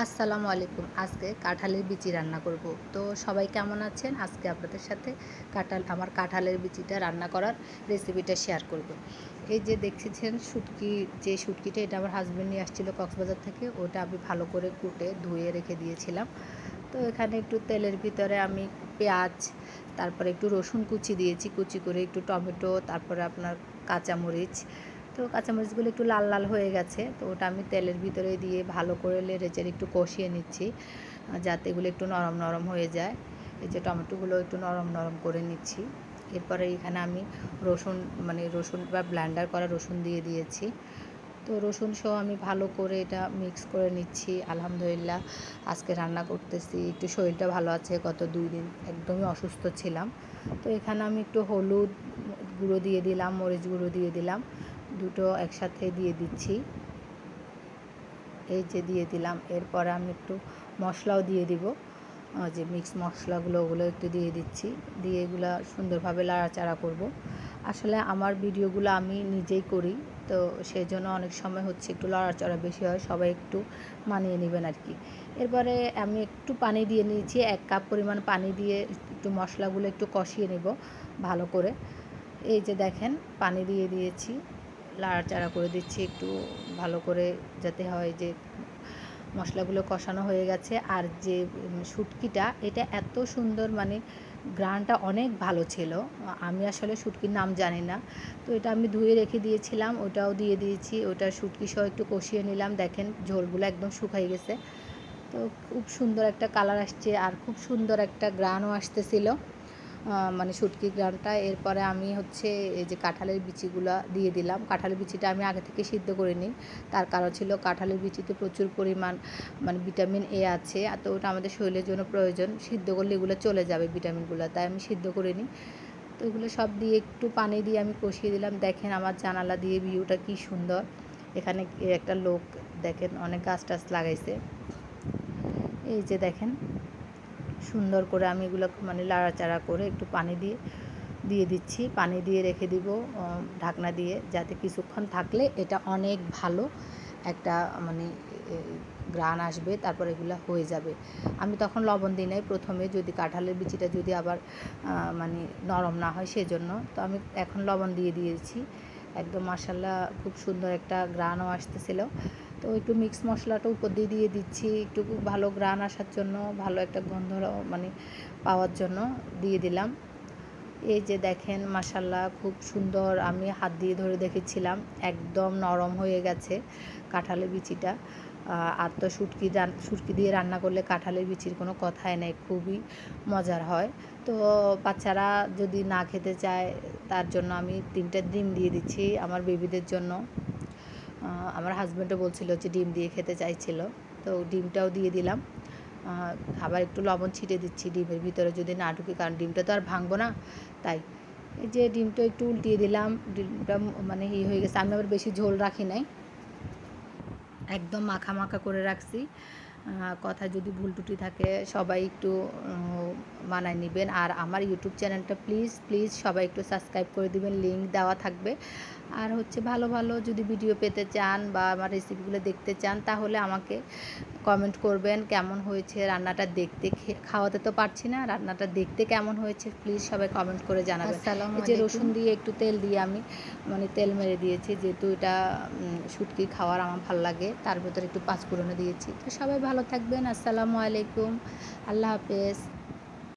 আসসালামু আলাইকুম। আজকে কাঁঠালের বিচি রান্না করব। তো সবাই কেমন আছেন? আজকে আপনাদের সাথে আমার কাঁঠালের বিচিটা রান্না করার রেসিপিটা শেয়ার করব। এই যে দেখছেন শুটকিটা এটা আমার হাসব্যান্ড নিয়ে আসছিল কক্সবাজার থেকে। ওটা আমি ভালো করে কুটে ধুয়ে রেখে দিয়েছিলাম। তো এখানে একটু তেলের ভিতরে আমি পেঁয়াজ, তারপরে একটু রসুন কুচি দিয়েছি, কুচি করে একটু টমেটো, তারপরে আপনার কাঁচামরিচ। তো কাঁচামরিচগুলো একটু লাল লাল হয়ে গেছে, তো ওটা আমি তেলের ভিতরে দিয়ে ভালো করে নেড়েচেড়ে একটু কষিয়ে নিচ্ছি, যাতে এগুলো একটু নরম নরম হয়ে যায়। এই যে টমেটোগুলো একটু নরম নরম করে নিচ্ছি। এরপরে এখানে আমি রসুন বা ব্লেন্ডার করা রসুন দিয়ে দিয়েছি। তো রসুন সহ আমি ভালো করে এটা মিক্স করে নিচ্ছি। আলহামদুলিল্লাহ আজকে রান্না করতেছি, একটু শরীরটা ভালো আছে, গত 2 দিন একদমই অসুস্থ ছিলাম। তো এখানে আমি একটু হলুদ গুঁড়ো দিয়ে দিলাম, মরিচ গুঁড়ো দিয়ে দিলাম, দুটো একসাথে দিয়ে দিচ্ছি। এই যে দিয়ে দিলাম। এরপরে আমি একটু মশলাও দিয়ে দিব, যে মিক্স মশলাগুলো ওগুলো একটু দিয়ে দিচ্ছি, দিয়ে এগুলো সুন্দরভাবে নাড়াচাড়া করব। আসলে আমার ভিডিওগুলো আমি নিজেই করি, তো সেই জন্য অনেক সময় হচ্ছে একটু লড়াচড়া বেশি হয়, সবাই একটু মানিয়ে নেবেন আর কি। এরপরে আমি একটু পানি দিয়ে নিয়েছি, 1 কাপ পরিমাণ পানি দিয়ে একটু মশলাগুলো একটু কষিয়ে নেব ভালো করে। এই যে দেখেন পানি দিয়ে দিয়েছি, নাড়াচাড়া করে দিচ্ছি একটু ভালো করে, যাতে হয় যে মশলাগুলো কষানো হয়ে গেছে। আর যে শুটকিটা এটা এত সুন্দর, ঘ্রাণটা অনেক ভালো ছিল। আমি আসলে শুটকির নাম জানি না, তো এটা আমি ধুয়ে রেখে দিয়েছিলাম, ওটাও দিয়ে দিয়েছি। ওটা শুটকি সহ একটু কষিয়ে নিলাম, দেখেন ঝোলগুলো একদম শুকিয়ে গেছে। তো খুব সুন্দর একটা কালার আসছে আর খুব সুন্দর একটা ঘ্রাণও আসতেছিল, শুটকির ঘ্রাণটা। এরপরে আমি হচ্ছে এই যে কাঁঠালের বিচিগুলো দিয়ে দিলাম। কাঁঠালের বিচিটা আমি আগে থেকে সিদ্ধ করে নিই, তার কারণ ছিল কাঁঠালের বিচিতে প্রচুর পরিমাণ ভিটামিন এ আছে, আর তো ওটা আমাদের শরীরের জন্য প্রয়োজন। সিদ্ধ করলে এগুলো চলে যাবে ভিটামিনগুলো, তাই আমি সিদ্ধ করে নিই। তো এগুলো সব দিয়ে একটু পানি দিয়ে আমি কষিয়ে দিলাম। দেখেন আমার জানালা দিয়ে ভিউটা কি সুন্দর। এখানে একটা লোক দেখেন অনেক গাছ টাছ লাগাইছে। এই যে দেখেন সুন্দর করে আমি এগুলো লাড়াচাড়া করে একটু পানি দিয়ে দিচ্ছি, পানি দিয়ে রেখে দিব ঢাকনা দিয়ে, যাতে কিছুক্ষণ থাকলে এটা অনেক ভালো একটা ঘ্রাণ আসবে, তারপর এগুলো হয়ে যাবে। আমি তখন লবণ দিই নাই প্রথমে, যদি কাঁঠালের বিচিটা যদি আবার নরম না হয় সেজন্য। তো আমি এখন লবণ দিয়ে দিয়েছি। একদম মাশাআল্লাহ খুব সুন্দর একটা ঘ্রাণও আসতেছিল। তো একটু মিক্স মশলাটা উপর দিয়ে দিচ্ছি, একটু ভালো ঘ্রাণ আসার জন্য, ভালো একটা গন্ধ পাওয়ার জন্য দিয়ে দিলাম। এই যে দেখেন মাশাআল্লাহ খুব সুন্দর, আমি হাত দিয়ে ধরে দেখেছিলাম একদম নরম হয়ে গেছে কাঁঠালের বিচিটা। আর তো শুটকি দিয়ে রান্না করলে কাঁঠালের বিচির কোনো কথাই নেই, খুবই মজার হয়। তো বাচ্চারা যদি না খেতে চায়, তার জন্য আমি 3টে ডিম দিয়ে দিচ্ছি আমার বেবিদের জন্য। আমার হাজব্যান্ডও বলছিল যে ডিম দিয়ে খেতে চাইছিল, তো ডিমটাও দিয়ে দিলাম। আবার একটু লবণ ছিটিয়ে দিচ্ছি ডিমের ভিতরে যদি না ঢুকে, কারণ ডিমটা তো আর ভাঙবো না, তাই। এই যে ডিমটা একটু উল্টিয়ে দিলাম, ডিমটা হয়ে গেছে। আমি আবার বেশি ঝোল রাখি নাই, একদম মাখা মাখা করে রাখছি। কথায় যদি ভুল ত্রুটি থাকে সবাই একটু মানায় নেবেন। আর আমার ইউটিউব চ্যানেলটা প্লিজ প্লিজ সবাই একটু সাবস্ক্রাইব করে দিবেন, লিঙ্ক দেওয়া থাকবে। আর হচ্ছে ভালো ভালো যদি ভিডিও পেতে চান বা আমার রেসিপিগুলো দেখতে চান, তাহলে আমাকে কমেন্ট করবেন কেমন হয়েছে রান্নাটা। দেখতে খাওয়াতে তো পারছি না, রান্নাটা দেখতে কেমন হয়েছে প্লিজ সবাই কমেন্ট করে জানাবেন। এই যে রসুন দিয়ে একটু তেল দিয়ে আমি তেল মেরে দিয়েছি, যেহেতু এটা শুটকি খাওয়ার আমার ভালো লাগে, তার ভেতরে একটু পাঁচফোড়নও দিয়েছি। তো সবাই ভালো থাকবেন। আসসালামু আলাইকুম, আল্লাহ হাফেজ।